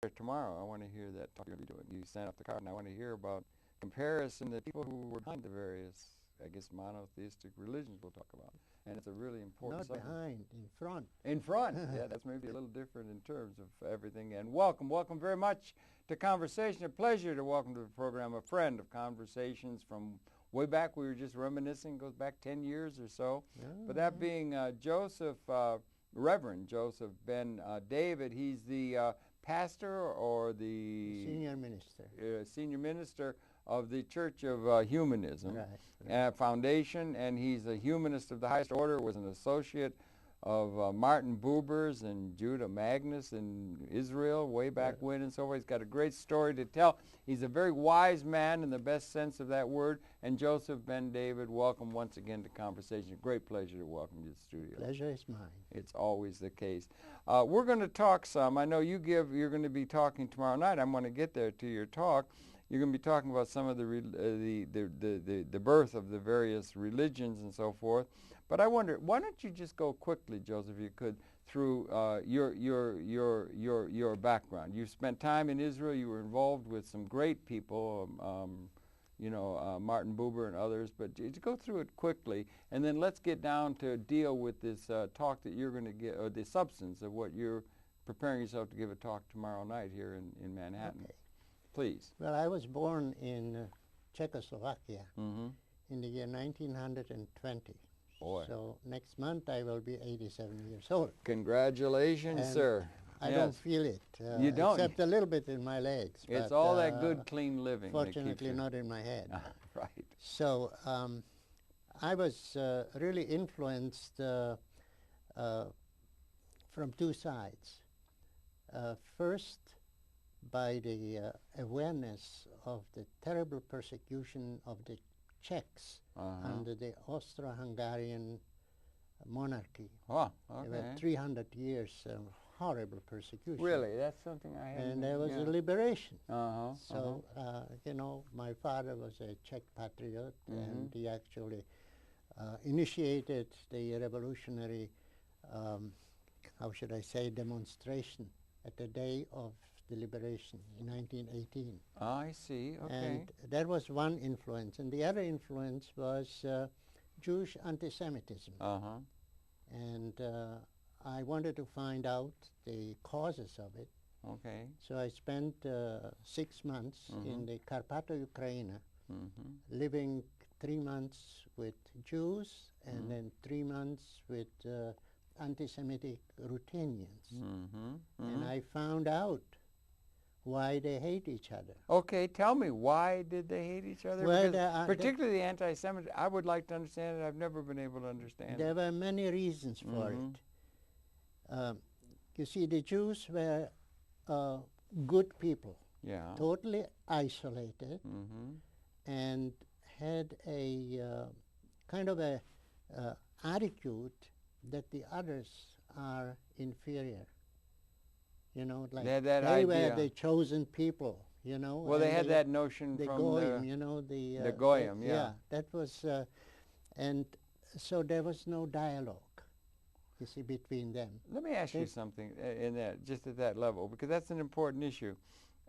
tomorrow. I want to hear that talk you're going to be doing. You sent up the card, and I want to hear about comparison the people who were behind the various, I guess, monotheistic religions we'll talk about. And it's a really important subject. Not behind, in front. In front. Yeah, that's maybe a little different in terms of everything. And welcome very much to Conversation. A pleasure to welcome to the program a friend of Conversations from way back. We were just reminiscing, goes back 10 years or so. Yeah, but that being Reverend Joseph Ben-David. He's the pastor or the senior minister of the Church of Humanism Foundation, and he's a humanist of the highest order, was an associate of Martin Buber's and Judah Magnus in Israel way back when and so forth. He's got a great story to tell. He's a very wise man in the best sense of that word. And Joseph Ben-David, welcome once again to Conversation. Great pleasure to welcome you to the studio. Pleasure is mine. It's always the case. We're going to talk some. I know you're going to be talking tomorrow night. I'm going to get there to your talk. You're going to be talking about some of the birth of the various religions and so forth. But I wonder, why don't you just go quickly, Joseph, if you could, through your background. You spent time in Israel. You were involved with some great people, Martin Buber and others. But just go through it quickly, and then let's get down to deal with this talk that you're going to get, or the substance of what you're preparing yourself to give a talk tomorrow night here in Manhattan. Okay. Please. Well, I was born in Czechoslovakia in the year 1920. Boy. So next month I will be 87 years old. Congratulations, and sir. I don't feel it. You don't? Except a little bit in my legs. It's but, all that good, clean living. Fortunately not in my head. Right. So I was really influenced from two sides. First, by the awareness of the terrible persecution of the Czechs under the Austro-Hungarian monarchy. Oh, okay. There were 300 years of horrible persecution. Really? That's something I haven't... And there was a liberation. So, my father was a Czech patriot, and he actually initiated the revolutionary, how should I say, demonstration at the day of the liberation in 1918. I see, okay. And that was one influence. And the other influence was Jewish anti-Semitism. And I wanted to find out the causes of it. Okay. So I spent 6 months in the Carpato-Ukraine, living 3 months with Jews and then 3 months with anti-Semitic Ruthenians. And I found out why they hate each other. Okay, tell me, why did they hate each other? Well, particularly the anti-Semitic, I would like to understand it. I've never been able to understand it. There were many reasons for it. You see, the Jews were good people, totally isolated, and had a kind of a attitude that the others are inferior. You know, like they were the chosen people, you know. Well, they had that notion the from Goyim, you know, the Goyim, that was, and so there was no dialogue, you see, between them. Let me ask you something in that, just at that level, because that's an important issue.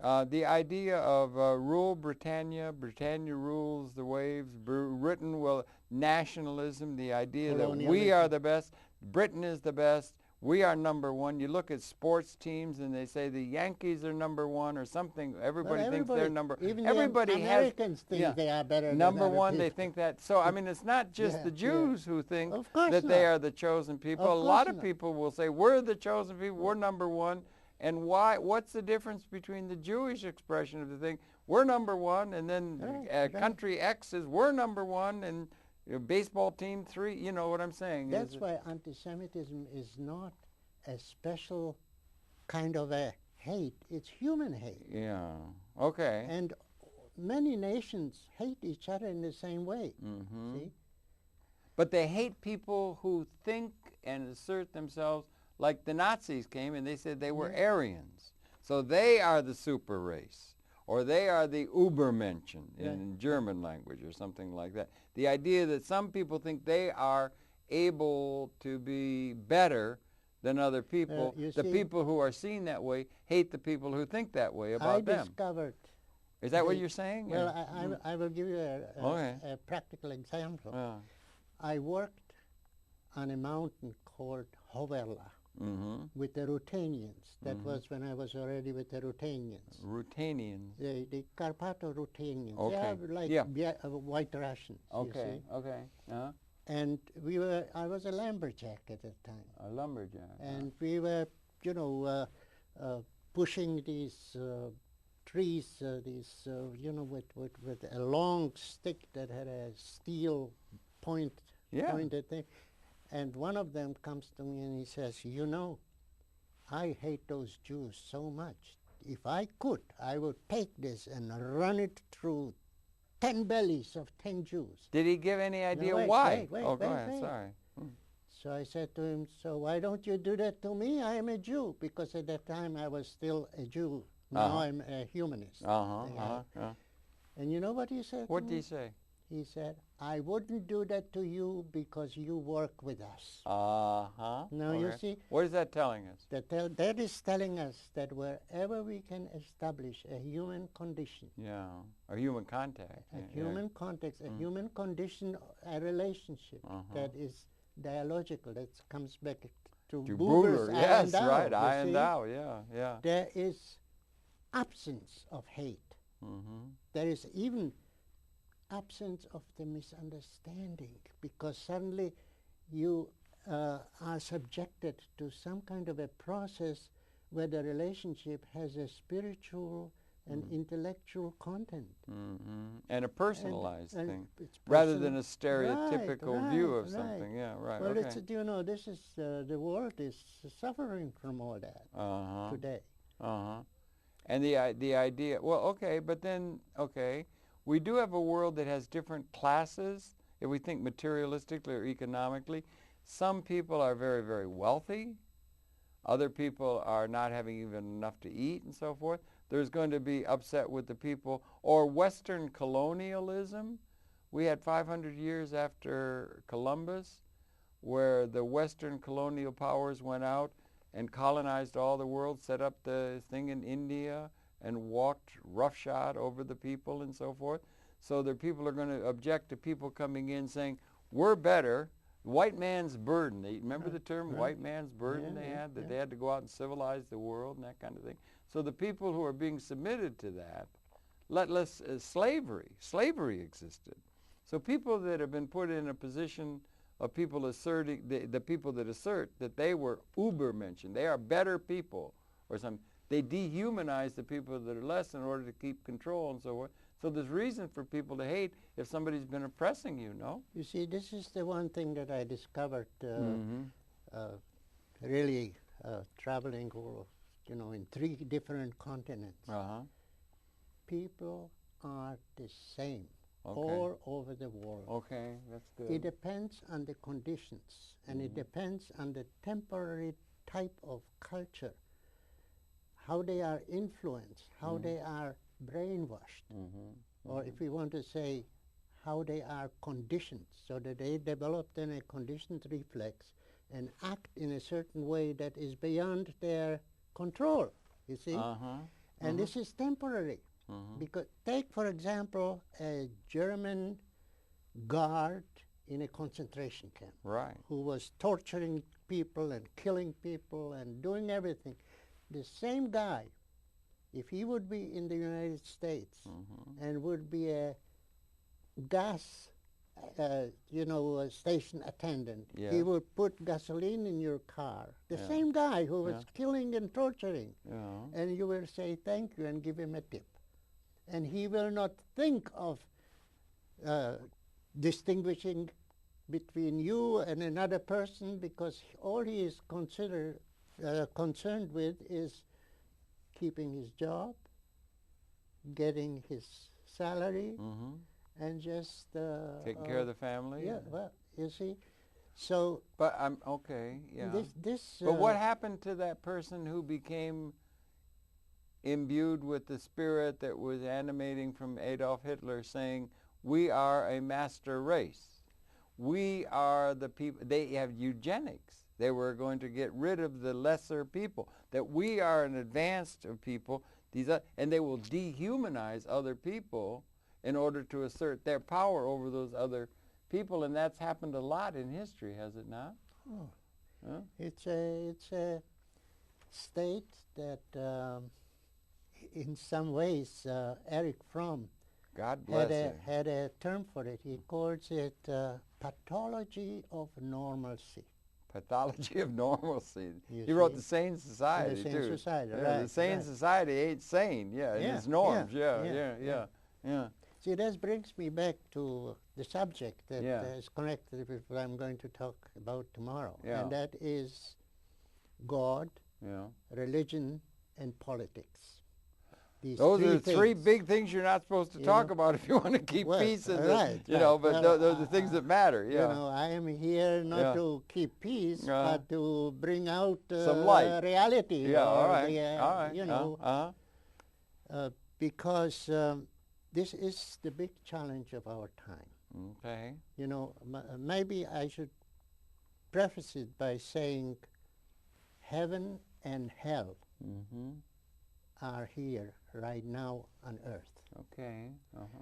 The idea of rule Britannia, Britannia rules the waves, Britain will, nationalism, the idea that we are the best, Britain is the best, we are number one. You look at sports teams and they say the Yankees are number one or something. Everybody thinks they're number one. Even everybody the Americans think they are better number than one, people. they think that. So, I mean, it's not just the Jews who think that not. they are the chosen people. A lot of people will say, we're the chosen people, we're number one. And why? What's the difference between the Jewish expression of the thing, we're number one, and then country X says, we're number one, and baseball team 3, you know what I'm saying. That's why anti-Semitism is not a special kind of a hate. It's human hate. Yeah, okay. And many nations hate each other in the same way, see? But they hate people who think and assert themselves, like the Nazis came and they said they were Aryans. So they are the super race. Or they are the Übermenschen in German language or something like that. The idea that some people think they are able to be better than other people. The people who are seen that way hate the people who think that way about them. I discovered. Is that what you're saying? Well, I will give you a practical example. I worked on a mountain called Hovella with the Ruthenians. That was when I was already with the Ruthenians. Ruthenians? The Carpato Ruthenians. Okay. They are like White Russians. Okay, you see? okay. And I was a lumberjack at that time. A lumberjack. And we were, pushing these trees, with a long stick that had a steel pointed thing. And one of them comes to me and he says, I hate those Jews so much. If I could, I would take this and run it through 10 bellies of 10 Jews. Did he give any idea why? Go ahead, sorry. So I said to him, so why don't you do that to me? I am a Jew, because at that time I was still a Jew. Now I'm a humanist. And you know what he said? What did he say? He said, I wouldn't do that to you because you work with us. Now you see. What is that telling us? That is telling us that wherever we can establish a human condition. Yeah, a human contact. A human context, a human condition, a relationship that is dialogical, that comes back to Buber's Buber. Yes, I right, I and thou, yeah. There is absence of hate. There is even absence of the misunderstanding, because suddenly you are subjected to some kind of a process where the relationship has a spiritual and intellectual content. And a personalized thing, rather than a stereotypical view of something. Yeah, right. Well, this is the world is suffering from all that today. And the idea, but then, we do have a world that has different classes, if we think materialistically or economically. Some people are very, very wealthy. Other people are not having even enough to eat and so forth. There's going to be upset with the people. Or Western colonialism. We had 500 years after Columbus, where the Western colonial powers went out and colonized all the world, set up the thing in India, and walked roughshod over the people and so forth. So the people are going to object to people coming in saying, we're better. White man's burden. Remember the term white man's burden they had? That they had to go out and civilize the world and that kind of thing. So the people who are being submitted to that, slavery existed. So people that have been put in a position of people asserting, the people that assert that they were Ubermenschen, they are better people or something. They dehumanize the people that are less in order to keep control and so forth. So there's reason for people to hate if somebody's been oppressing you, no? You see, this is the one thing that I discovered really traveling, in 3 different continents. People are the same all over the world. Okay, that's good. It depends on the conditions, and it depends on the temporary type of culture, how they are influenced, how they are brainwashed, or if we want to say, how they are conditioned, so that they develop then a conditioned reflex and act in a certain way that is beyond their control, you see? And this is temporary. Because take, for example, a German guard in a concentration camp who was torturing people and killing people and doing everything. The same guy, if he would be in the United States and would be a gas station attendant, he would put gasoline in your car. The same guy who was killing and torturing. And you will say thank you and give him a tip. And he will not think of distinguishing between you and another person, because all he is concerned with is keeping his job, getting his salary, and just taking care of the family. Yeah, well, you see, so. But I'm okay. Yeah. But what happened to that person who became imbued with the spirit that was animating from Adolf Hitler, saying, "We are a master race. We are the people." They have eugenics. They were going to get rid of the lesser people, that we are an advanced people, and they will dehumanize other people in order to assert their power over those other people, and that's happened a lot in history, has it not? Oh. Huh? It's a state that, in some ways, Eric Fromm God bless him. Had a term for it. He calls it pathology of normalcy. Pathology of normalcy. He wrote The Sane Society, the Sane too. Society, yeah, right. The Sane Society ain't sane, in its norms. Yeah. See, that brings me back to the subject that is connected with what I'm going to talk about tomorrow, and that is God, religion, and politics. Those are the three big things you're not supposed to talk about if you want to keep peace in but those are the things that matter. You know, I am here not to keep peace, but to bring out some light, reality. Yeah, all right. You know, because this is the big challenge of our time. Okay. You know, maybe I should preface it by saying heaven and hell are here right now on earth. Okay.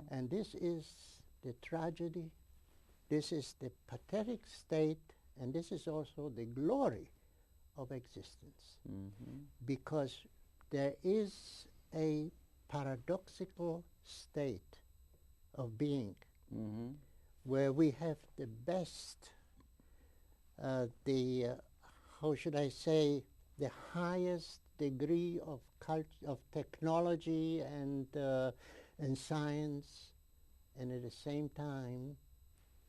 And this is the tragedy, this is the pathetic state, and this is also the glory of existence. Because there is a paradoxical state of being where we have the best, how should I say, the highest degree of technology and science, and at the same time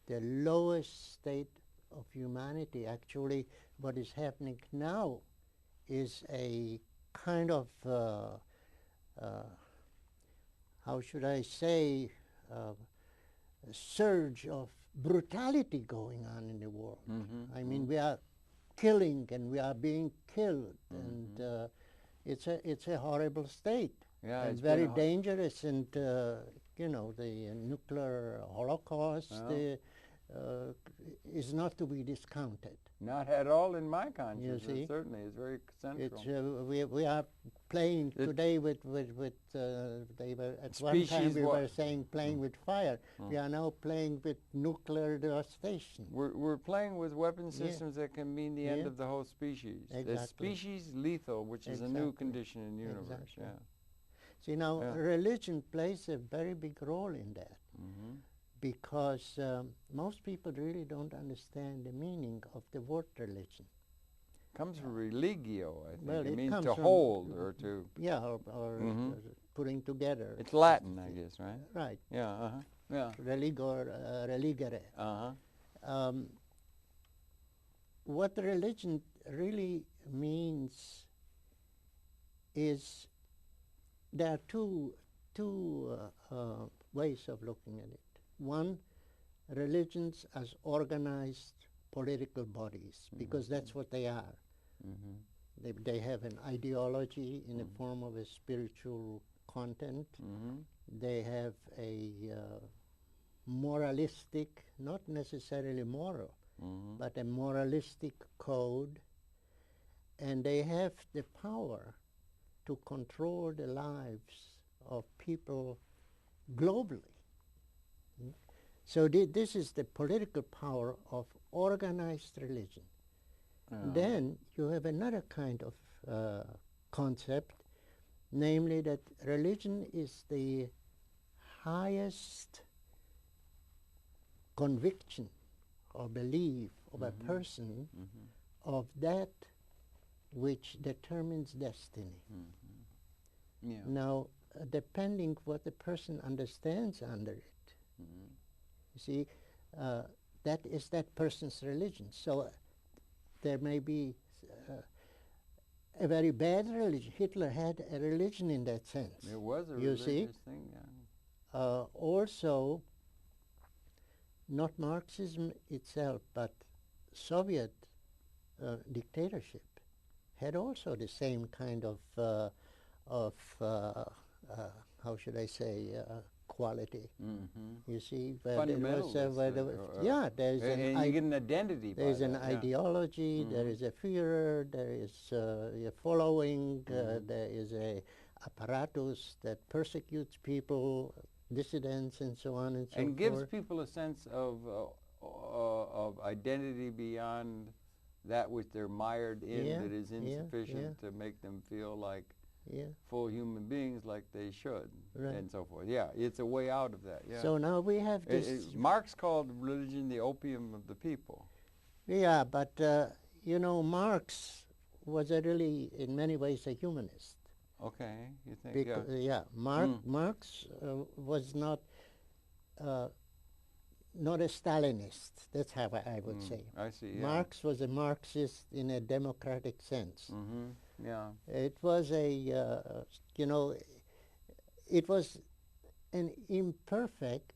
the lowest state of humanity. Actually, what is happening now is a kind of how should I say, a surge of brutality going on in the world. I mean, we are killing and we are being killed, and it's a horrible state. Yeah, it's very dangerous, and you know, the nuclear holocaust is not to be discounted. Not at all in my consciousness. You see? Certainly, it's very central. It's we are playing today with they were at one time we were saying playing with fire. We are now playing with nuclear devastation. We're playing with weapon systems that can mean the end of the whole species. Exactly. The species lethal, which is a new condition in the universe. See, now religion plays a very big role in that. Because most people really don't understand the meaning of the word religion. Comes from religio, I think. Well, it means to hold or to... Yeah, or putting together. It's Latin, I guess, right? Right. Yeah, yeah. Religor, religere. What religion really means is there are two ways of looking at it. One, religions as organized political bodies, because that's what they are. They have an ideology in the form of a spiritual content. They have a moralistic, not necessarily moral, but a moralistic code, and they have the power to control the lives of people globally. So this is the political power of organized religion. Then you have another kind of concept, namely that religion is the highest conviction or belief of a person of that which determines destiny. Now, depending what the person understands under it, you see, that is that person's religion. So there may be a very bad religion. Hitler had a religion in that sense. It was a religious thing, also, not Marxism itself, but Soviet dictatorship had also the same kind of how should I say, equality. You see, Fundamentalists. there's and you get an identity. There's an ideology. There is a Führer. There is a following. There is a apparatus that persecutes people, dissidents, and so on and so forth. And gives people a sense of identity beyond that which they're mired in, that is insufficient to make them feel like full human beings like they should, and so forth. Yeah, it's a way out of that. Yeah. So now we have this. Marx called religion the opium of the people. Yeah, but you know, Marx was really, in many ways, a humanist. Okay, you think? Marx was not a Stalinist. That's how I would say. I see. Yeah. Marx was a Marxist in a democratic sense. Yeah. It was you know, it was an imperfect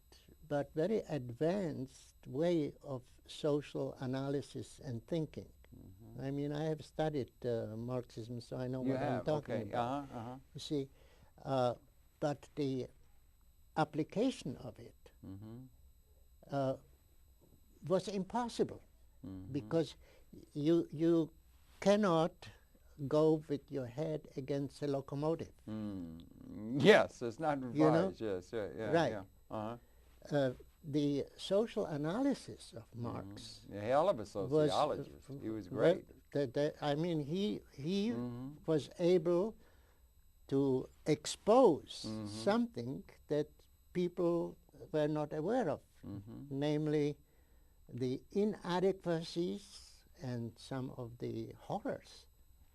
but very advanced way of social analysis and thinking. I mean, I have studied Marxism, so I know what I'm talking about. You see, but the application of it was impossible because you cannot go with your head against a locomotive. Yes, it's not revised. Yes, right. The social analysis of Marx. A hell of a sociologist. He was great. I mean, he was able to expose something that people were not aware of, namely the inadequacies and some of the horrors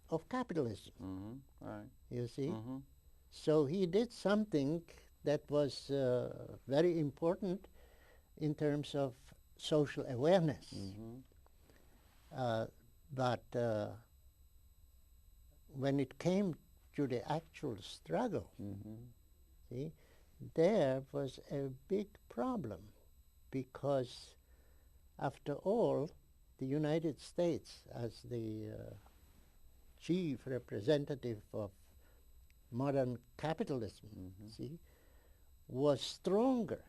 of capitalism. Right. You see? So he did something that was very important in terms of social awareness. But when it came to the actual struggle, see, there was a big problem because, after all, the United States, as the chief representative of modern capitalism, see, was stronger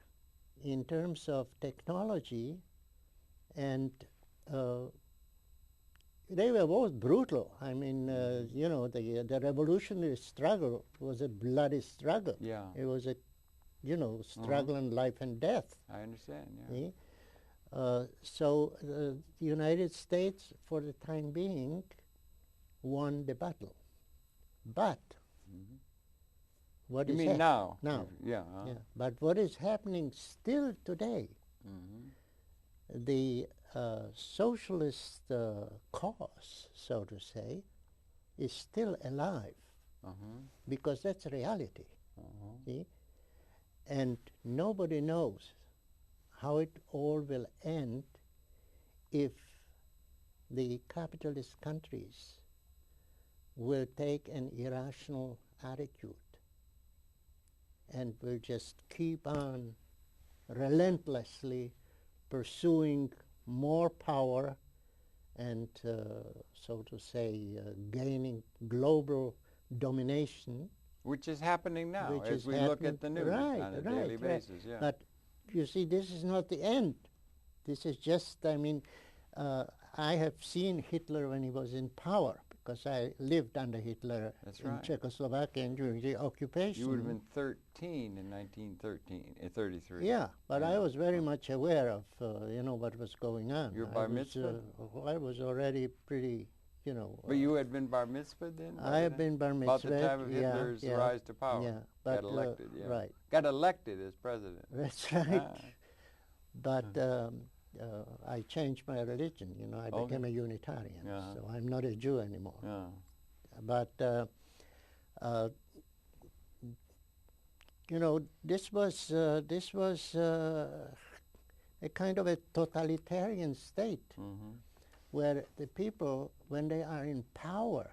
in terms of technology, and they were both brutal. I mean, you know, the revolutionary struggle was a bloody struggle. Yeah. It was a, you know, struggle on life and death. I understand, yeah. See? So the United States, for the time being, won the battle. But what you is mean now? Now. Yeah. Yeah. But what is happening still today, the socialist cause, so to say, is still alive because that's reality. See? And nobody knows how it all will end if the capitalist countries will take an irrational attitude and will just keep on relentlessly pursuing more power and, so to say, gaining global domination. Which is happening now as we look at the news on a daily basis. Yeah. But you see, this is not the end. This is just, I mean, I have seen Hitler when he was in power, because I lived under Hitler in Czechoslovakia during the occupation. You would have been 13 in 1933. Yeah, but I was very much aware of, you know, what was going on. You were bar mitzvah? I was already pretty, you know. But you had been bar mitzvah then? I have been bar mitzvah. About the time of Hitler's rise to power. Yeah, but, got elected, right. Got elected as president. That's right. But I changed my religion, you know. I became a Unitarian, so I'm not a Jew anymore. But, you know, this was a kind of a totalitarian state where the people, when they are in power,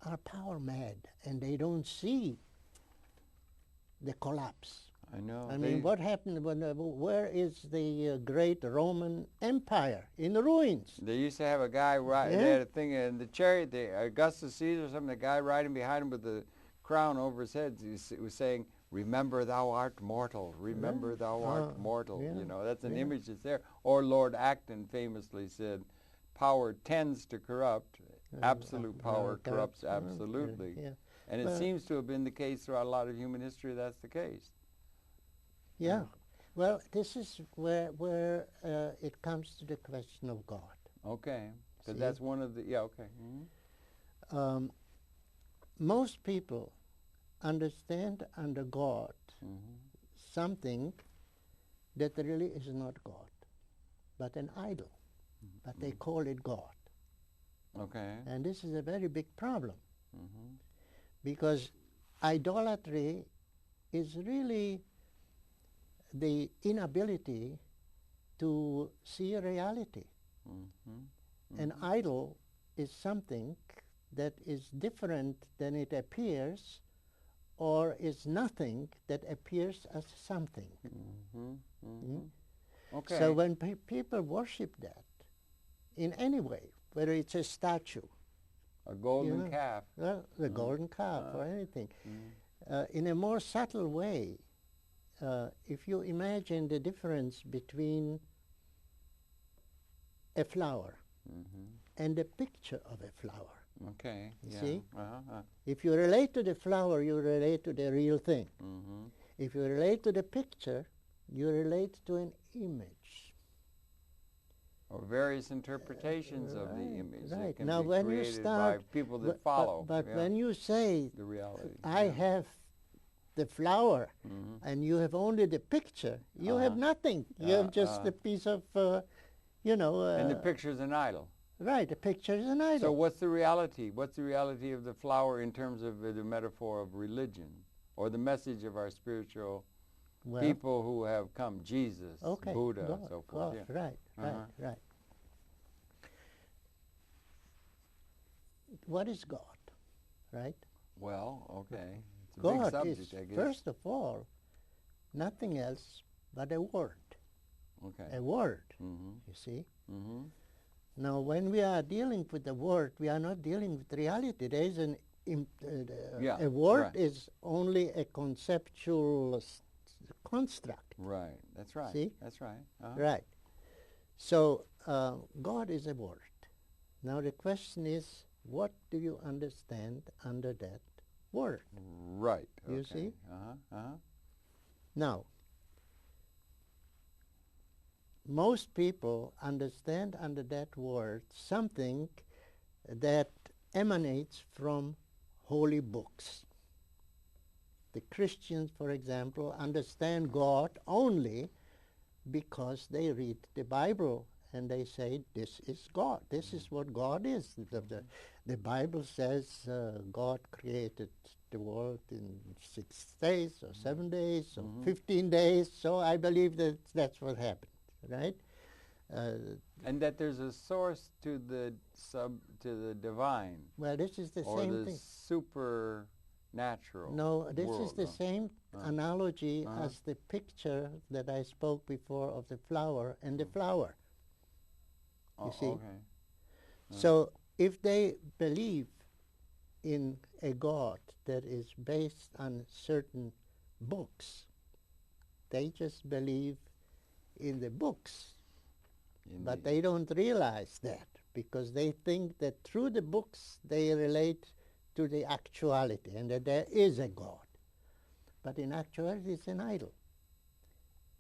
are power mad, and they don't see the collapse. I know. I mean, what happened when? Where is the great Roman Empire? In the ruins. They used to have a guy they had a thing in the chariot. Augustus Caesar or something. The guy riding behind him with the crown over his head, it was saying, "Remember thou art mortal, remember thou art mortal." You know, that's an image that's there. Or Lord Acton famously said, "Power tends to corrupt, absolute power corrupts absolutely." And it seems to have been the case throughout a lot of human history. That's the case. Yeah. Well, this is where it comes to the question of God. Okay. Because that's one of the, okay. Most people understand under God something that really is not God, but an idol. But they call it God. Okay. And this is a very big problem. Because idolatry is really the inability to see a reality. An idol is something that is different than it appears, or is nothing that appears as something. Okay. So when people worship that in any way, whether it's a statue, a golden calf, the golden calf, or anything, in a more subtle way, if you imagine the difference between a flower and a picture of a flower. Okay. You see? If you relate to the flower, you relate to the real thing. If you relate to the picture, you relate to an image. Or various interpretations of the image that can now, be when created you start, by people that follow. But when you say, the reality, I have the flower, and you have only the picture, you have nothing. You have just a piece of, you know. And the picture's an idol. Right, the picture is an idol. So what's the reality? What's the reality of the flower in terms of the metaphor of religion, or the message of our spiritual people who have come, Jesus, Buddha, God, so forth? God, right. What is God, right? Well, okay. It's a God big subject, is, I guess. first of all, nothing else but a word. Okay. A word, you see? Now, when we are dealing with the word, we are not dealing with reality. There is a word is only a conceptual construct. Right, that's right. See? That's right. Right. So, God is a word. Now, the question is, what do you understand under that word? Right. You see? Now, most people understand under that word something that emanates from holy books. The Christians, for example, understand God only because they read the Bible and they say, this is God. This is what God is. The Bible says God created the world in 6 days or 7 days or 15 days, so I believe that that's what happened. Right, and that there's a source to the divine. Well, this is the same thing. Supernatural. No, this world, is the same analogy as the picture that I spoke before of the flower and the flower. You see. Okay. So, if they believe in a God that is based on certain books, they just believe in the books. Indeed. But they don't realize that, because they think that through the books they relate to the actuality and that there is a God. But in actuality it's an idol.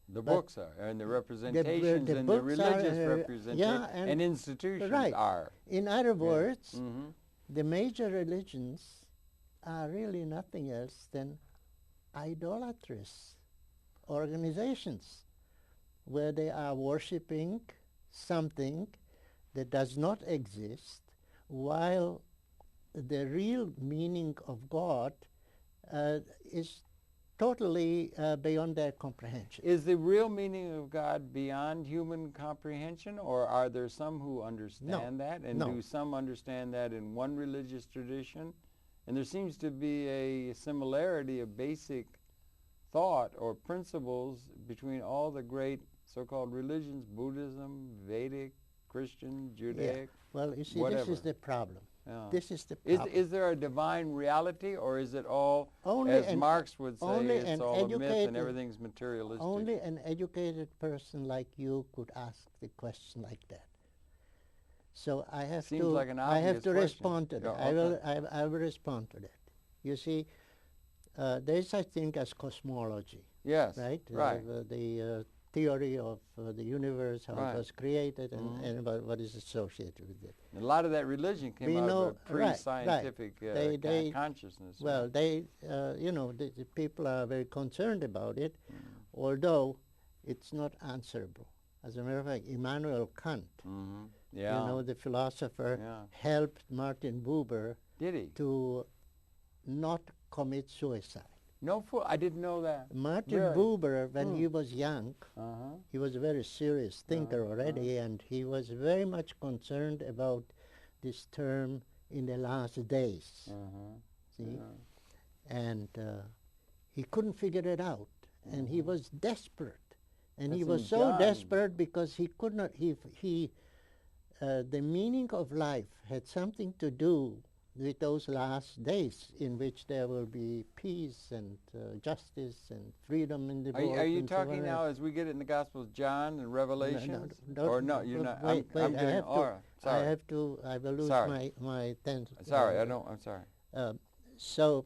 The books are, and the representations and the religious representations and institutions are. In other words, the major religions are really nothing else than idolatrous organizations, where they are worshipping something that does not exist, while the real meaning of God is totally beyond their comprehension. Is the real meaning of God beyond human comprehension, or are there some who understand that? And do some understand that in one religious tradition? And there seems to be a similarity of basic thought or principles between all the great so-called religions, Buddhism, Vedic, Christian, Judaic. Well, you see, whatever. this is the problem. This is the problem. Is there a divine reality, or is it all, as Marx would say, it's all a myth and everything's materialistic? Only an educated person like you could ask the question like that. So I have to respond to that. I will respond to that. You see, there is such thing as cosmology. Yes. Right. Right. The theory of the universe, how it was created, and what is associated with it. And a lot of that religion came out of a pre-scientific consciousness. Well, the people are very concerned about it, although it's not answerable. As a matter of fact, Immanuel Kant, the philosopher, helped Martin Buber to not commit suicide. No, I didn't know that. Martin Buber, when he was young, he was a very serious thinker already, and he was very much concerned about this term "in the last days." See, and he couldn't figure it out, and he was desperate, and he was so desperate because he could not. The meaning of life had something to do with those last days in which there will be peace and justice and freedom in the world. Are you talking now as we get it in the Gospels, John and Revelation? Or no, you're not. Wait, I'm doing Sorry. I will lose my tense. Sorry, I'm sorry. So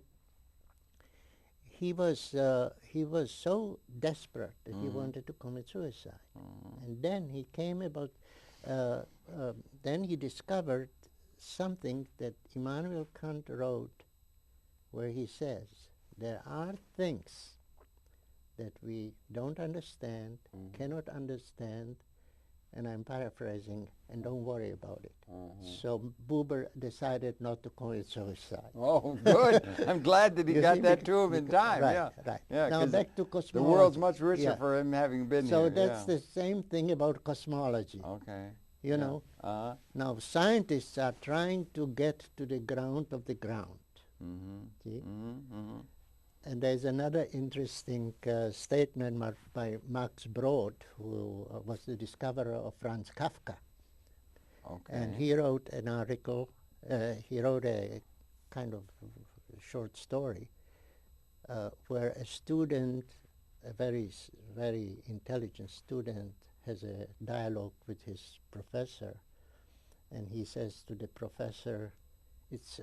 he was so desperate that he wanted to commit suicide. And then he came about, then he discovered something that Immanuel Kant wrote, where he says, there are things that we don't understand, cannot understand, and I'm paraphrasing, and don't worry about it. So Buber decided not to commit suicide. Oh, good. I'm glad that he got that to him in time. Right. Now back to cosmology. The world's much richer for him having been here. So that's the same thing about cosmology. Okay. You know, now scientists are trying to get to the ground of the ground. See? And there's another interesting statement by Max Brod, who was the discoverer of Franz Kafka. And he wrote an article, he wrote a kind of short story where a student, a very, very intelligent student, has a dialogue with his professor, and he says to the professor, it's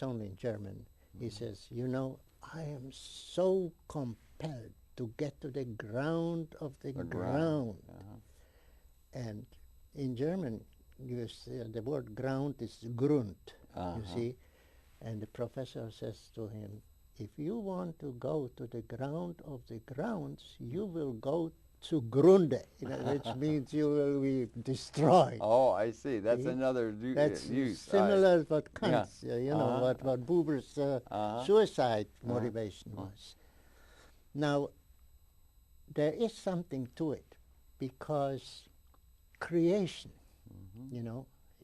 only in German, he says, you know, I am so compelled to get to the ground of the ground. And in German, the word ground is Grund, you see, and the professor says to him, if you want to go to the ground of the grounds, you will go to Grunde, which means you will be destroyed. Oh, I see. That's another use. That's similar to what Kant's, what Buber's suicide motivation was. Now, there is something to it, because creation,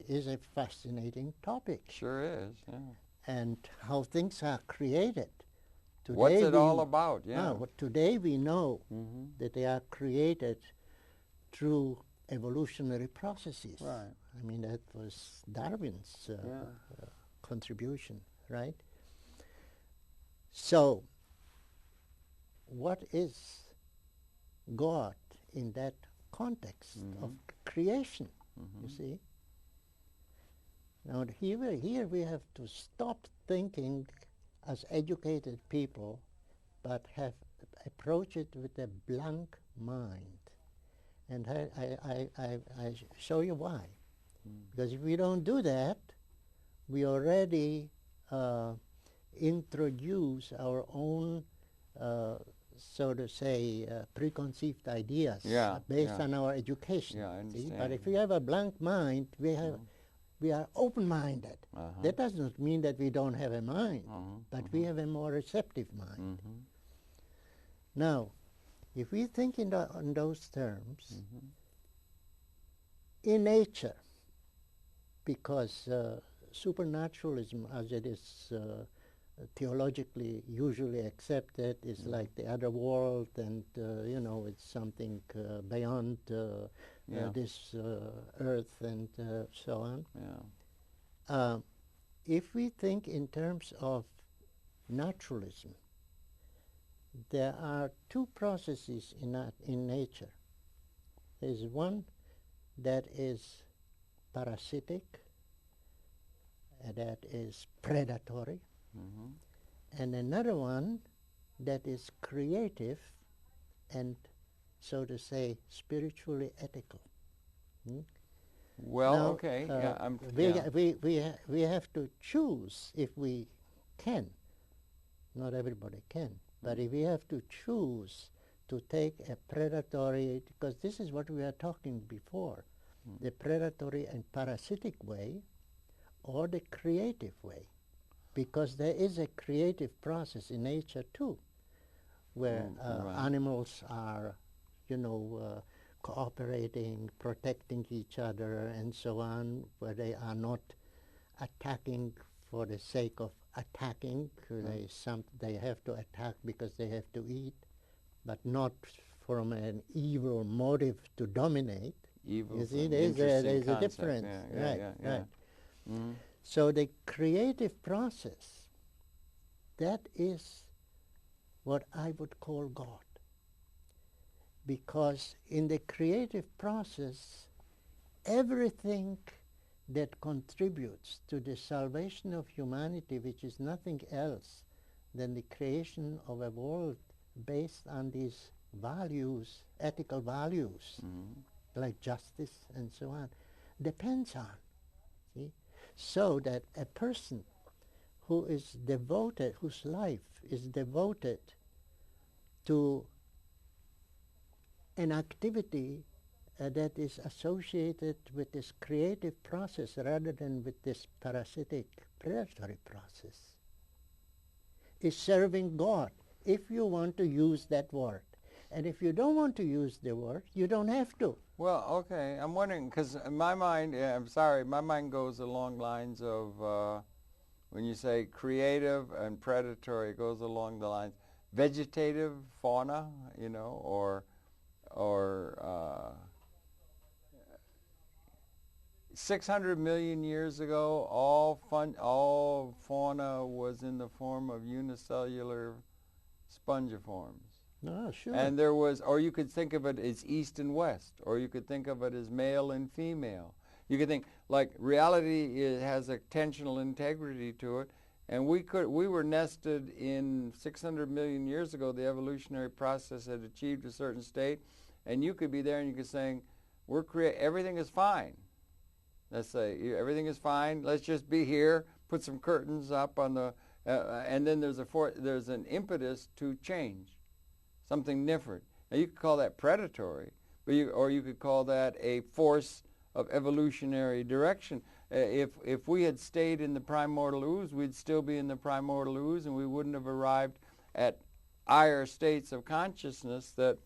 is a fascinating topic. Sure is, yeah. And how things are created. Today what's it all about? Today we know that they are created through evolutionary processes. Right. I mean, that was Darwin's contribution, right? So, what is God in that context of creation, you see? Now, here we have to stop thinking as educated people, but have approached it with a blank mind. And I show you why. Because if we don't do that, we already introduce our own, so to say, preconceived ideas based on our education. Yeah, I understand. But if we have a blank mind, we are open-minded. That does not mean that we don't have a mind, but we have a more receptive mind. Now, if we think in those terms, in nature, because supernaturalism, as it is theologically usually accepted, is like the other world, and it's something beyond this earth and so on. if we think in terms of naturalism, there are two processes in nature. There's one that is parasitic, that is predatory, and another one that is creative and, so to say, spiritually ethical. Well, now, okay. We have to choose if we can. Not everybody can. But if we have to choose to take a predatory, because this is what we were talking before, the predatory and parasitic way or the creative way, because there is a creative process in nature too, where animals are, cooperating, protecting each other and so on, where they are not attacking for the sake of attacking. They have to attack because they have to eat, but not from an evil motive to dominate. Evil. You see, there's a difference. Right. So the creative process, that is what I would call God. Because in the creative process, everything that contributes to the salvation of humanity, which is nothing else than the creation of a world based on these values, ethical values, like justice and so on, depends on. See? So that a person who is devoted, whose life is devoted to an activity that is associated with this creative process rather than with this parasitic, predatory process, is serving God, if you want to use that word. And if you don't want to use the word, you don't have to. Well, okay, I'm wondering, because in my mind, I'm sorry, my mind goes along lines of, when you say creative and predatory, it goes along the lines vegetative fauna, or 600 million years ago, all fauna was in the form of unicellular spongiforms. Oh, sure. And there was, or you could think of it as east and west, or you could think of it as male and female. You could think, like, reality has a tensional integrity to it, and we were nested in 600 million years ago. The evolutionary process had achieved a certain state, and you could be there and you could say, everything is fine. Let's say everything is fine. Let's just be here. Put some curtains up on the, and then there's an impetus to change, something different. Now you could call that predatory, or you could call that a force of evolutionary direction. If we had stayed in the primordial ooze, we'd still be in the primordial ooze, and we wouldn't have arrived at higher states of consciousness that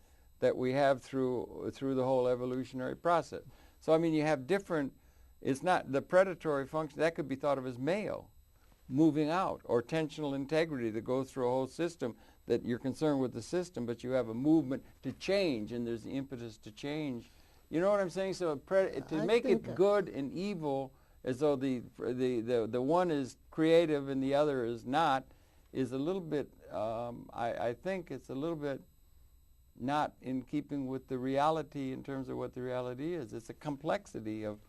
we have through the whole evolutionary process. So I mean, you have different. It's not the predatory function that could be thought of as male, moving out, or tensional integrity that goes through a whole system. That you're concerned with the system, but you have a movement to change, and there's the impetus to change. You know what I'm saying? So to make it good and evil, as though the one is creative and the other is not, is a little bit. I think it's a little bit not in keeping with the reality in terms of what the reality is. It's a complexity of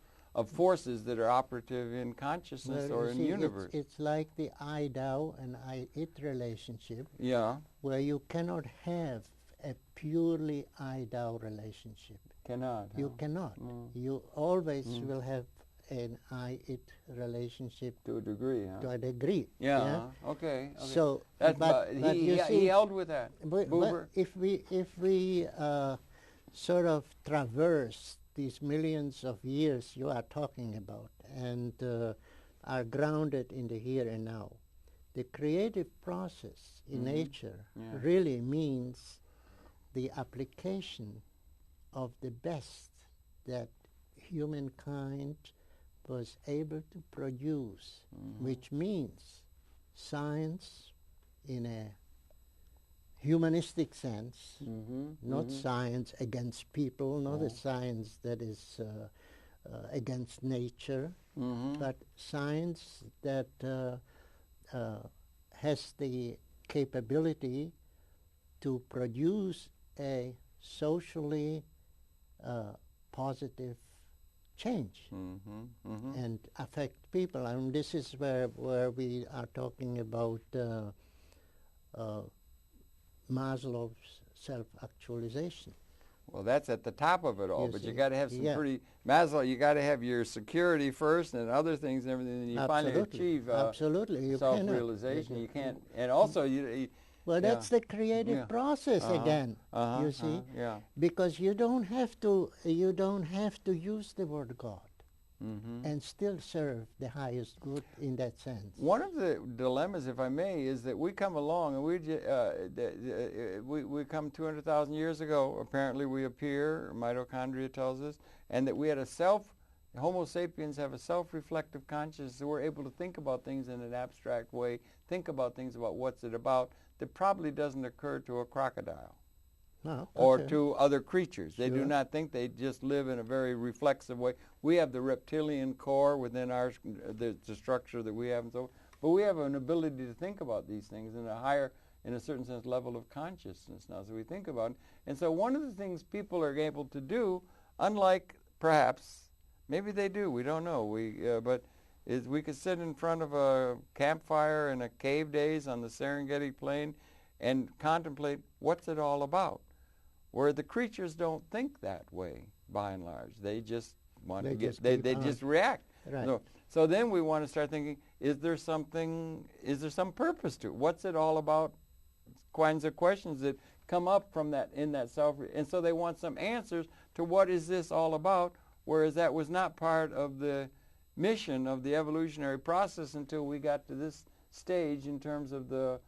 forces that are operative in consciousness or in the universe. It's like the I-thou and I-it relationship. Yeah. Where you cannot have a purely I-thou relationship. Cannot. You cannot. You always will have an I-it relationship. To a degree, huh? To a degree. Yeah. Okay. So, but he held with that. But if we sort of traverse these millions of years you are talking about and are grounded in the here and now, the creative process in nature really means the application of the best that humankind was able to produce, which means science in a humanistic sense, not science against people, not a science that is against nature, but science that has the capability to produce a socially positive change and affect people. And this is where we are talking about Maslow's self-actualization. Well, that's at the top of it all, but you got to have some pretty Maslow. You got to have your security first, and other things and everything. And you finally achieve self-realization. You can't, and also you well, that's the creative process again. You see, because you don't have to use the word God. And still serve the highest good in that sense. One of the dilemmas, if I may, is that we come along and we come 200,000 years ago. Apparently, we appear. Mitochondria tells us, and that we had Homo sapiens have a self-reflective consciousness. So we're able to think about things in an abstract way. Think about things about what's it about that probably doesn't occur to a crocodile. Or to other creatures. They do not think, they just live in a very reflexive way. We have the reptilian core within the structure that we have, and so, but we have an ability to think about these things in a higher, in a certain sense, level of consciousness now. So we think about it. And so one of the things people are able to do, unlike perhaps, maybe they do, we don't know, but is we could sit in front of a campfire in a cave days on the Serengeti Plain and contemplate what's it all about. Where the creatures don't think that way, by and large. They just want to get, they just react. Right. So then we want to start thinking, is there some purpose to it? What's it all about? Kinds of questions that come up from that, in that and so they want some answers to what is this all about, whereas that was not part of the mission of the evolutionary process until we got to this stage in terms of the.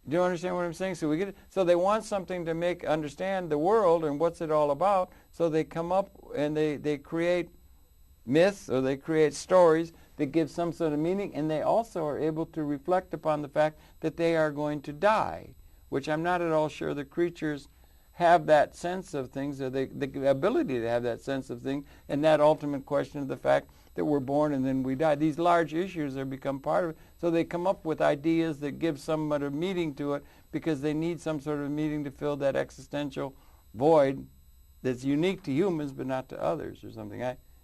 Do you understand what I'm saying? So they want something to understand the world and what's it all about. So they come up and they create myths, or they create stories that give some sort of meaning, and they also are able to reflect upon the fact that they are going to die, which I'm not at all sure the creatures have that sense of things, or the ability to have that sense of things, and that ultimate question of the fact that we're born and then we die. These large issues have become part of it. So they come up with ideas that give some sort of meaning to it, because they need some sort of meaning to fill that existential void that's unique to humans but not to others, or something.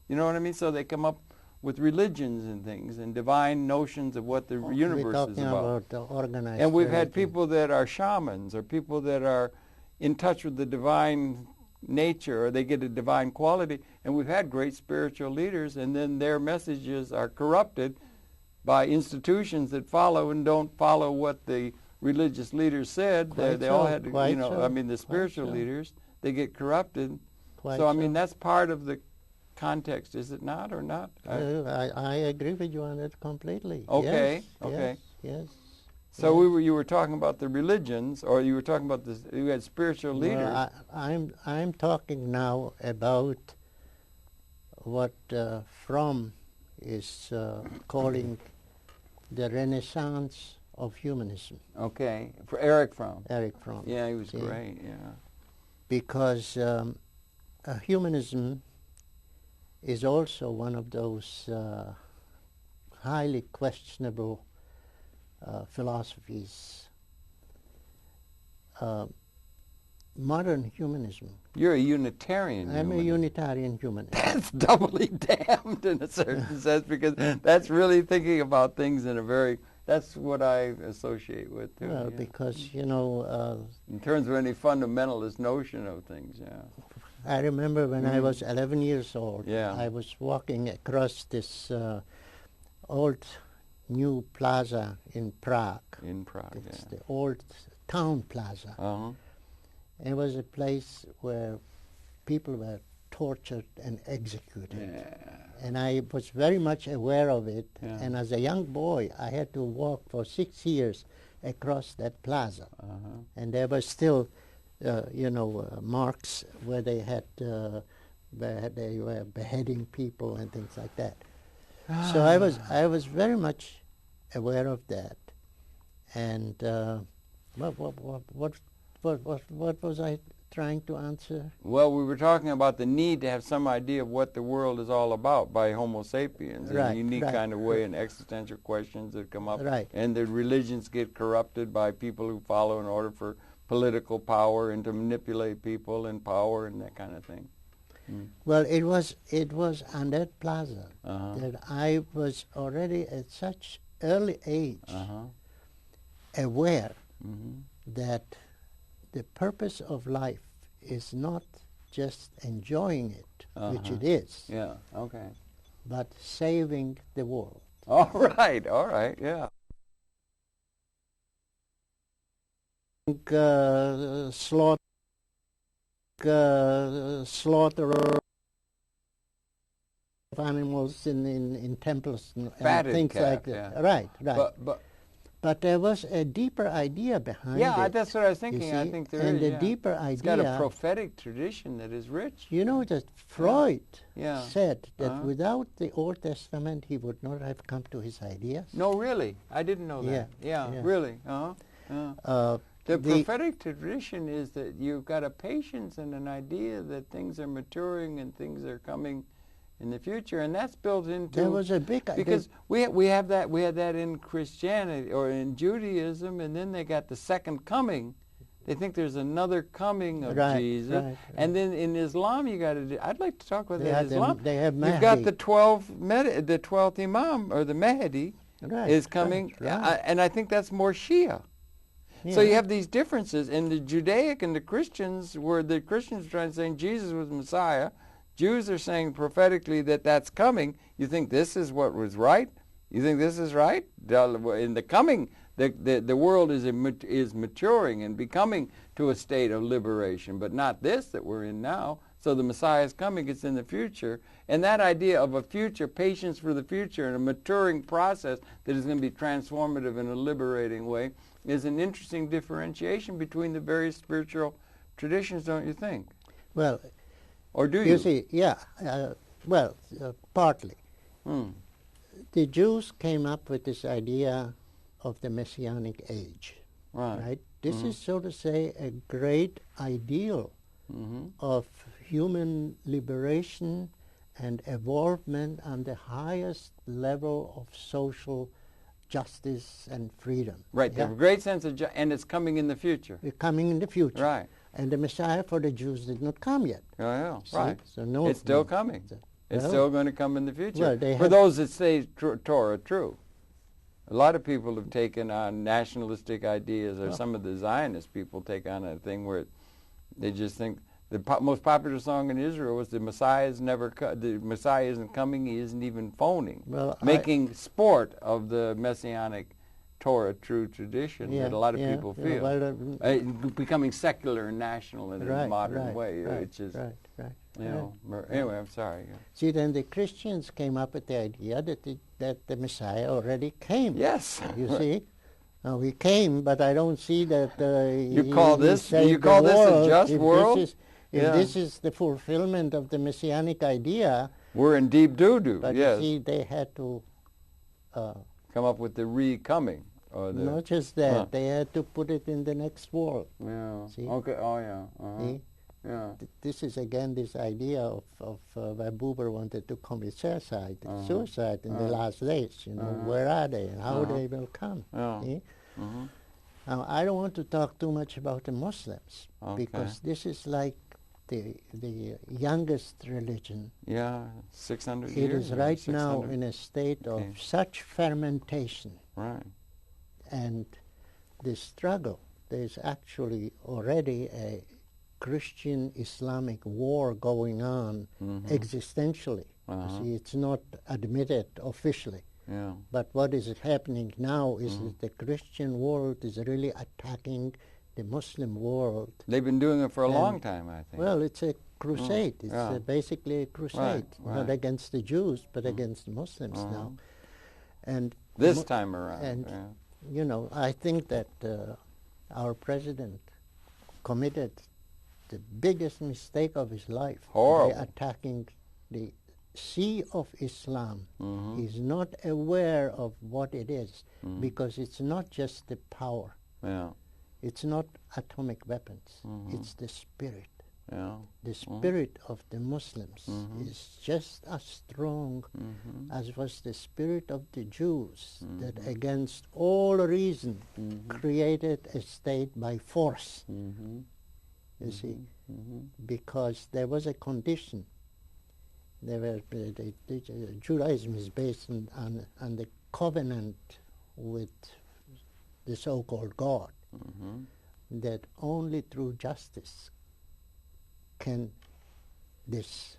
You know what I mean? So they come up with religions and things and divine notions of what the universe is about. And we've had people that are shamans, or people that are in touch with the divine nature, or they get a divine quality, and we've had great spiritual leaders, and then their messages are corrupted by institutions that follow and don't follow what the religious leaders said. They all had to, I mean, the spiritual leaders, they get corrupted. So I mean, that's part of the context, is it not, or not? I agree with you on that completely. Okay, yes, okay. Yes. So you were talking about the religions, or you were talking about you had spiritual leaders. Well, I'm talking now about what Fromm is calling the Renaissance of Humanism. Okay, for Erich Fromm. Erich Fromm. Yeah, he was great. Yeah. Because humanism is also one of those highly questionable philosophies. Modern humanism. You're a Unitarian humanist. I'm a Unitarian humanist. That's doubly damned in a certain sense, because that's really thinking about things in a very, that's what I associate with too. Well, because, you know... in terms of any fundamentalist notion of things, yeah. I remember when I was 11 years old, I was walking across this old new plaza in Prague. In Prague, It's the old town plaza. It was a place where people were tortured and executed. And I was very much aware of it. And as a young boy, I had to walk for 6 years across that plaza. And there were still, marks where they had, where they were beheading people and things like that. So I was very much aware of that. And what was I trying to answer? Well, we were talking about the need to have some idea of what the world is all about by Homo sapiens, in a unique kind of way, and existential questions that come up, and the religions get corrupted by people who follow in order for political power and to manipulate people in power and that kind of thing. Well, it was on that plaza that I was already at such early age aware that the purpose of life is not just enjoying it, which it is, but saving the world. All right, yeah. Slaughter of animals in temples and things like that. Right. But there was a deeper idea behind it. Yeah, that's what I was thinking. I think there is. And the deeper idea... It's got a prophetic tradition that is rich. You know that Freud said that without the Old Testament, he would not have come to his ideas. No, really? I didn't know that. Yeah, really. The prophetic tradition is that you've got a patience and an idea that things are maturing and things are coming in the future, and that's built into... There was a big... Because we had that in Christianity or in Judaism, and then they got the second coming. They think there's another coming of Jesus. And then in Islam, you got to... I'd like to talk about that. Islam. They have Mahdi. You've got the 12th Imam, or the Mahdi, is coming, and I think that's more Shia. Yeah. So you have these differences, and the Judaic and the Christians, where the Christians are trying to say Jesus was Messiah, Jews are saying prophetically that that's coming. You think this is what was right? You think this is right? In the coming, the world is maturing and becoming to a state of liberation, but not this that we're in now. So the Messiah is coming, it's in the future. And that idea of a future, patience for the future, and a maturing process that is going to be transformative in a liberating way, is an interesting differentiation between the various spiritual traditions, don't you think? Well, or do you? You see, partly. The Jews came up with this idea of the Messianic age, right? This is, so to say, a great ideal of human liberation and evolvement on the highest level of social justice and freedom. Right, they have a great sense of and it's coming in the future. It's coming in the future. Right. And the Messiah for the Jews did not come yet. Right. So no, it's still coming. It's still going to come in the future. For those that say Torah true. A lot of people have taken on nationalistic ideas, or some of the Zionist people take on a thing where they just think the most popular song in Israel was the Messiah isn't coming, he isn't even phoning. Making sport of the Messianic Torah true tradition that a lot of people feel. Becoming secular and national in a modern way, which is, anyway, I'm sorry. See, then the Christians came up with the idea that the Messiah already came. Yes. You see? Now, he came, but I don't see that you call this a just world? If this is the fulfillment of the Messianic idea... We're in deep doo-doo, but you see, they had to... come up with the re-coming. Not just that, they had to put it in the next world. Yeah. See? Okay, See? Yeah. This is again this idea of where Buber wanted to commit suicide in the last days. Where are they and how they will come? See? Now, I don't want to talk too much about the Muslims because this is like the youngest religion. Yeah, 600 years. It is right now in a state of such fermentation. Right. And the struggle, there's actually already a Christian-Islamic war going on existentially. You see, it's not admitted officially. Yeah. But what is happening now is that the Christian world is really attacking the Muslim world. They've been doing it for a long time, I think. Well, it's a crusade. It's basically a crusade, not against the Jews, but against the Muslims now. And this time around. And, I think that our president committed the biggest mistake of his life by attacking the Sea of Islam. He's not aware of what it is because it's not just the power. It's not atomic weapons. It's the spirit. Yeah. The spirit of the Muslims is just as strong as was the spirit of the Jews that against all reason created a state by force. You see, because there was a condition. Judaism is based on the covenant with the so-called God, that only through justice can this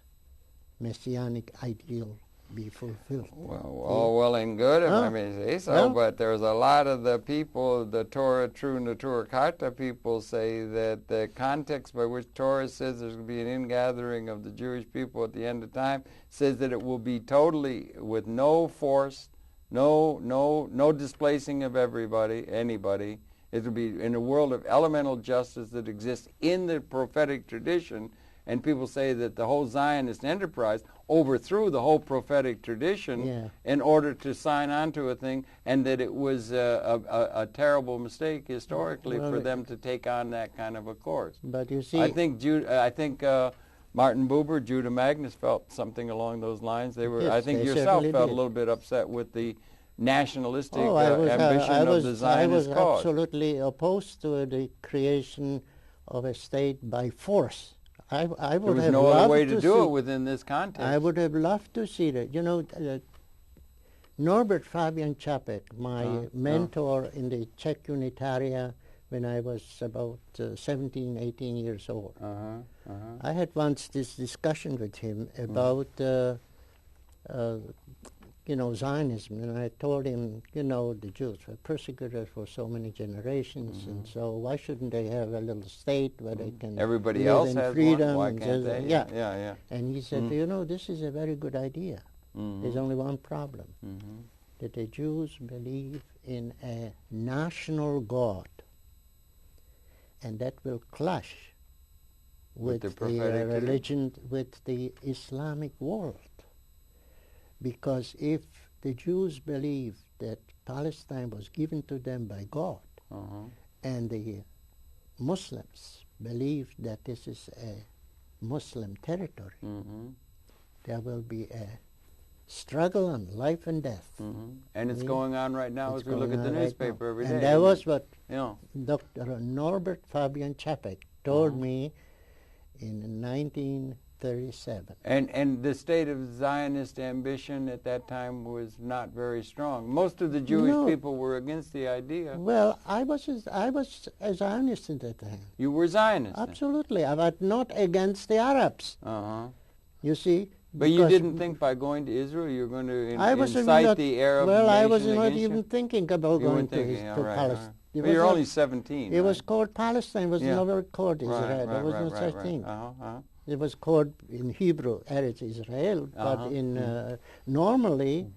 messianic ideal be fulfilled. Well, all well and good, if I may say so, but there's a lot of the people, the Torah, True and the Torah Karta people say that the context by which Torah says there's going to be an ingathering of the Jewish people at the end of time says that it will be totally with no force, no displacing of anybody. It will be in a world of elemental justice that exists in the prophetic tradition, and people say that the whole Zionist enterprise overthrew the whole prophetic tradition in order to sign on to a thing, and that it was a terrible mistake historically for them to take on that kind of a course. But you see, I think Martin Buber, Judah Magnus felt something along those lines. I think yourself felt a little bit upset with the nationalistic ambition of the Zionist cause. I was absolutely opposed to the creation of a state by force. I would have there was no other way to do it within this context. I would have loved to see that. You know, Norbert Fabian Čapek, my mentor in the Czech Unitaria when I was about 17, 18 years old. I had once this discussion with him about Zionism, and I told him, the Jews were persecuted for so many generations, and so why shouldn't they have a little state where they can Everybody live else in has freedom? one. Why can't they? Yeah. And he said, this is a very good idea. There's only one problem, that the Jews believe in a national God, and that will clash with the religion, with the Islamic world. Because if the Jews believe that Palestine was given to them by God, and the Muslims believe that this is a Muslim territory, there will be a struggle on life and death. And it's going on right now as we look at the newspaper every day. And that was what Dr. Norbert Fabian Čapek told me in 1937. And the state of Zionist ambition at that time was not very strong. Most of the Jewish people were against the idea. Well, I was a Zionist at that time. You were Zionist? Absolutely. I was not against the Arabs. You see? But you didn't think by going to Israel you were going to incite the Arab nation I was against not you? even thinking about going to Palestine. Well, you're only 17. It was called Palestine. It was never called Israel. There was no such thing. It was called in Hebrew, Eretz Israel, but in normally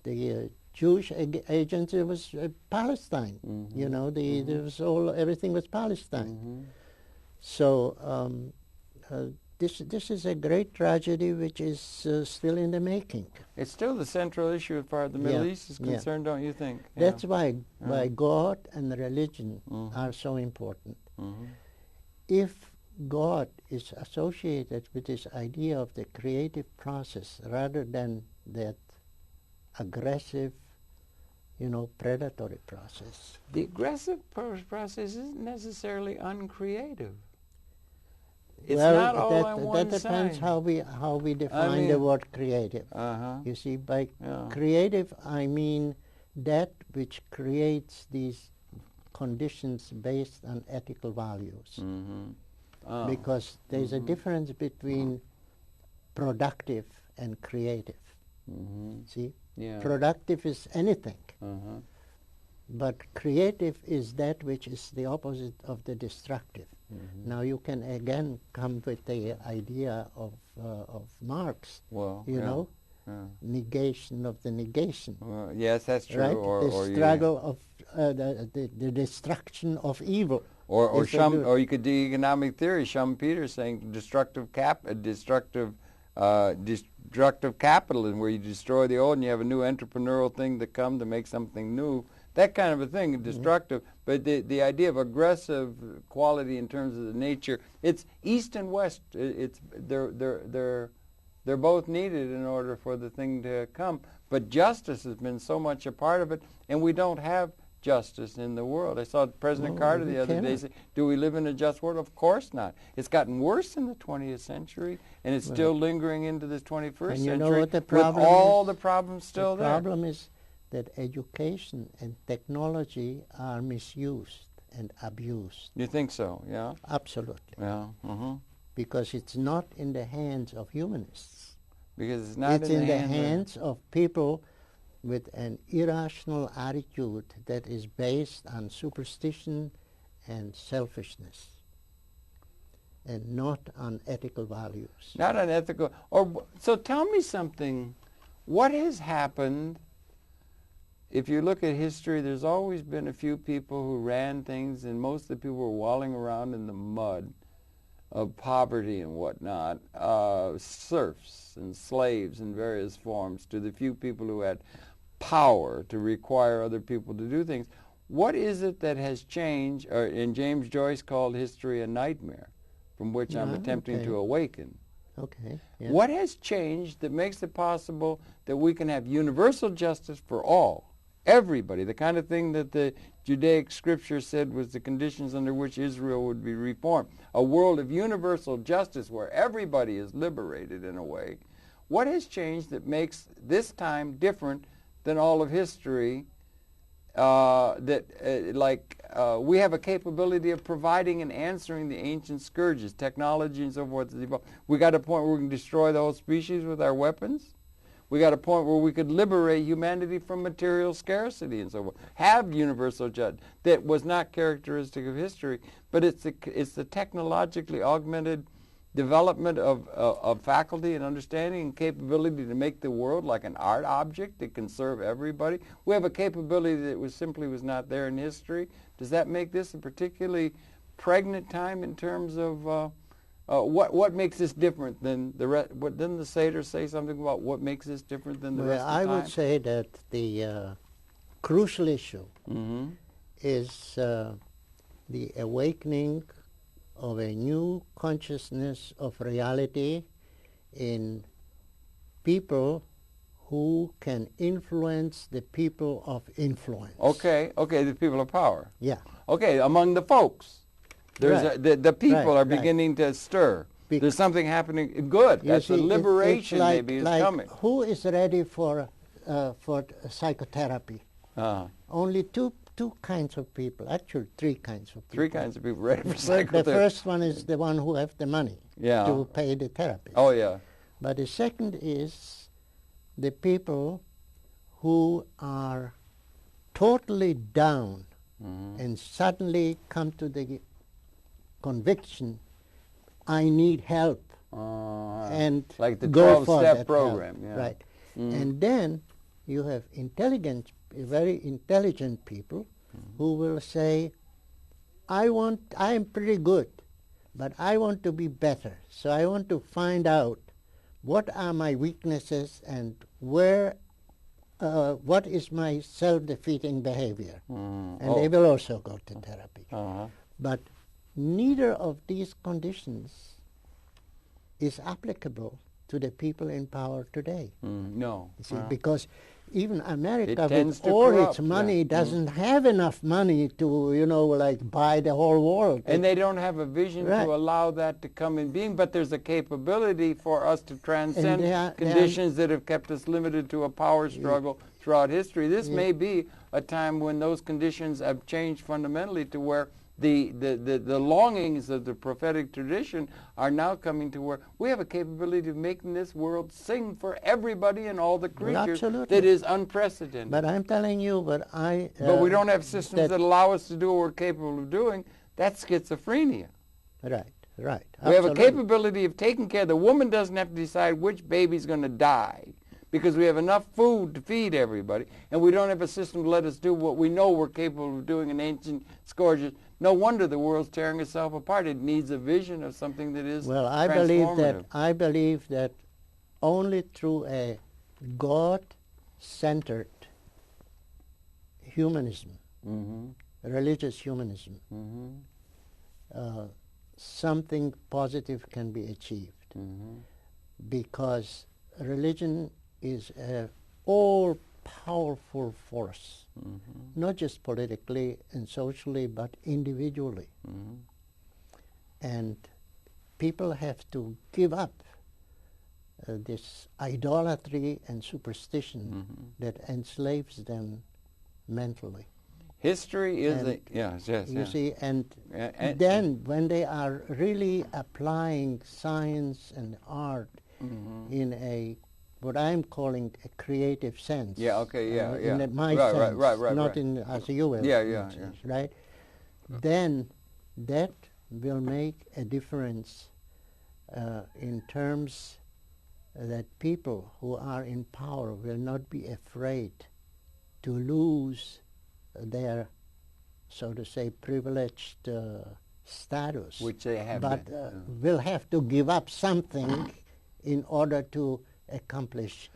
the Jewish agency was Palestine. There was everything was Palestine. So this is a great tragedy which is still in the making. It's still the central issue as far as the Middle East is concerned, don't you think? That's why God and religion are so important. If God is associated with this idea of the creative process rather than that aggressive, predatory process. The aggressive process isn't necessarily uncreative. It's not all on one that depends side. how we define the word creative. You see, by creative I mean that which creates these conditions based on ethical values. Because there's a difference between productive and creative. See? Productive is anything. But creative is that which is the opposite of the destructive. Now you can again come with the idea of Marx, negation of the negation. Yes, that's true. Right? Or the struggle of the destruction of evil. Or you could do economic theory. Schumpeter saying destructive capitalism, where you destroy the old and you have a new entrepreneurial thing to come to make something new. that kind of a thing, destructive. But the idea of aggressive quality in terms of the nature, it's East and West. They're both needed in order for the thing to come. But justice has been so much a part of it, and we don't have justice in the world. I saw President Carter the other day say, do we live in a just world? Of course not. It's gotten worse in the 20th century, and it's still lingering into the 21st century. You know what the problem with all the problems still there. The problem is that education and technology are misused and abused. You think so, yeah? Absolutely. Yeah. Because it's not in the hands of humanists. Because it's not in the hands of people with an irrational attitude that is based on superstition and selfishness, and not on ethical values. Not on ethical. So tell me something. What has happened? If you look at history, there's always been a few people who ran things, and most of the people were walling around in the mud of poverty and whatnot, serfs and slaves in various forms, to the few people who had power to require other people to do things. What is it that has changed, and James Joyce called history a nightmare, from which I'm attempting to awaken? Okay. Yeah. What has changed that makes it possible that we can have universal justice for all, everybody, the kind of thing that the Judaic scripture said was the conditions under which Israel would be reformed, a world of universal justice where everybody is liberated in a way? What has changed that makes this time different than all of history, we have a capability of providing and answering the ancient scourges, technology and so forth. We got a point where we can destroy the whole species with our weapons. We got a point where we could liberate humanity from material scarcity and so forth. Have universal justice. That was not characteristic of history, but it's the technologically augmented development of faculty and understanding and capability to make the world like an art object that can serve everybody. We have a capability that simply was not there in history. Does that make this a particularly pregnant time in terms of what makes this different than the rest? Didn't the Seder say something about what makes this different than the rest of the time? I would say that the crucial issue is the awakening of a new consciousness of reality in people who can influence the people of influence. Okay, the people of power. Yeah. Okay, among the folks. There's the people are beginning to stir. There's something happening. Good. That's the liberation maybe is coming. Who is ready for psychotherapy? Only two kinds of people, actually 3 kinds of people. 3 kinds of people ready for psychotherapy. The first one is the one who have the money to pay the therapist. Oh, yeah. But the second is the people who are totally down and suddenly come to the conviction, I need help, and like the go for 12-step program. Yeah. Right. And then you have very intelligent people who will say, I am pretty good, but I want to be better. So I want to find out what are my weaknesses and what is my self-defeating behavior. And they will also go to therapy. But neither of these conditions is applicable to the people in power today. No. You see, because even America, with all its money, doesn't have enough money to, buy the whole world. And they don't have a vision to allow that to come in being, but there's a capability for us to transcend conditions that have kept us limited to a power struggle throughout history. This may be a time when those conditions have changed fundamentally to where the longings of the prophetic tradition are now coming to where we have a capability of making this world sing for everybody and all the creatures that is unprecedented. But I'm telling you, but we don't have systems that allow us to do what we're capable of doing. That's schizophrenia. Right. We have a capability of taking care. The woman doesn't have to decide which baby's going to die, because we have enough food to feed everybody, and we don't have a system to let us do what we know we're capable of doing in ancient scourges. No wonder the world's tearing itself apart. It needs a vision of something that is transformative. I believe that only through a God-centered humanism, religious humanism, something positive can be achieved, because religion is an all-powerful force, not just politically and socially, but individually. And people have to give up this idolatry and superstition that enslaves them mentally. History is you see, and then when they are really applying science and art in a what I'm calling a creative sense. In my sense, not in as you will. Right. Then that will make a difference in terms that people who are in power will not be afraid to lose their, so to say, privileged status, which they have, but will have to give up something in order to accomplish.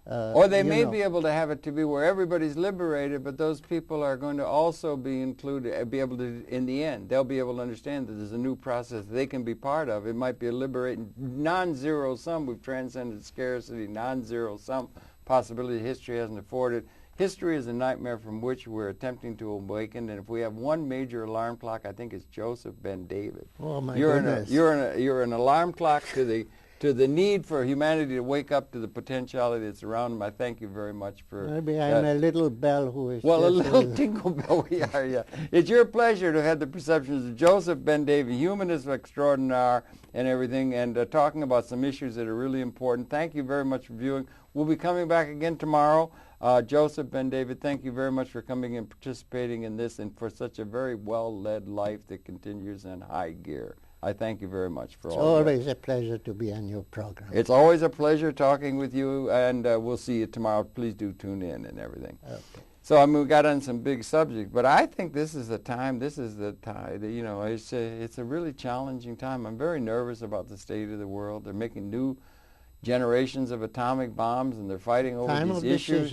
Or they may be able to have it to be where everybody's liberated, but those people are going to also be included, be able to, in the end, they'll be able to understand that there's a new process they can be part of. It might be a liberating, non-zero sum. We've transcended scarcity, non-zero sum possibility history hasn't afforded. History is a nightmare from which we're attempting to awaken, and if we have one major alarm clock, I think it's Joseph Ben-David. Oh my goodness! You're an alarm clock to the need for humanity to wake up to the potentiality that's around them. I thank you very much for Maybe I'm a little bell who is well, a little tinkle bell we are, yeah. It's your pleasure to have the perceptions of Joseph Ben-David, humanist extraordinaire and everything, and talking about some issues that are really important. Thank you very much for viewing. We'll be coming back again tomorrow. Joseph Ben-David, thank you very much for coming and participating in this and for such a very well-led life that continues in high gear. I thank you very much for all that. It's always a pleasure to be on your program. It's always a pleasure talking with you, and we'll see you tomorrow. Please do tune in and everything. Okay. So, I mean, we got on some big subjects, but I think this is the time, you know, it's a really challenging time. I'm very nervous about the state of the world. They're making new generations of atomic bombs, and they're fighting over these issues.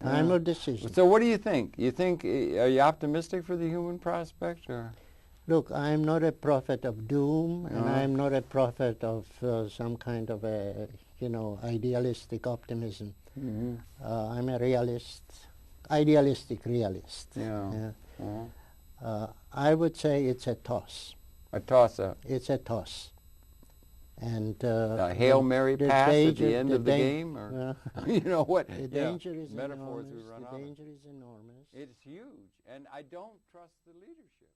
Time of decision. So what do you think? Are you optimistic for the human prospect, or? Look, I'm not a prophet of doom, and I'm not a prophet of some kind of a, idealistic optimism. I'm a realist, idealistic realist. I would say it's a toss. A toss-up. It's a toss. And a Hail Mary pass at the end of the game? Or you know what? The danger is metaphors enormous. we run The out danger is enormous. It's huge, and I don't trust the leadership.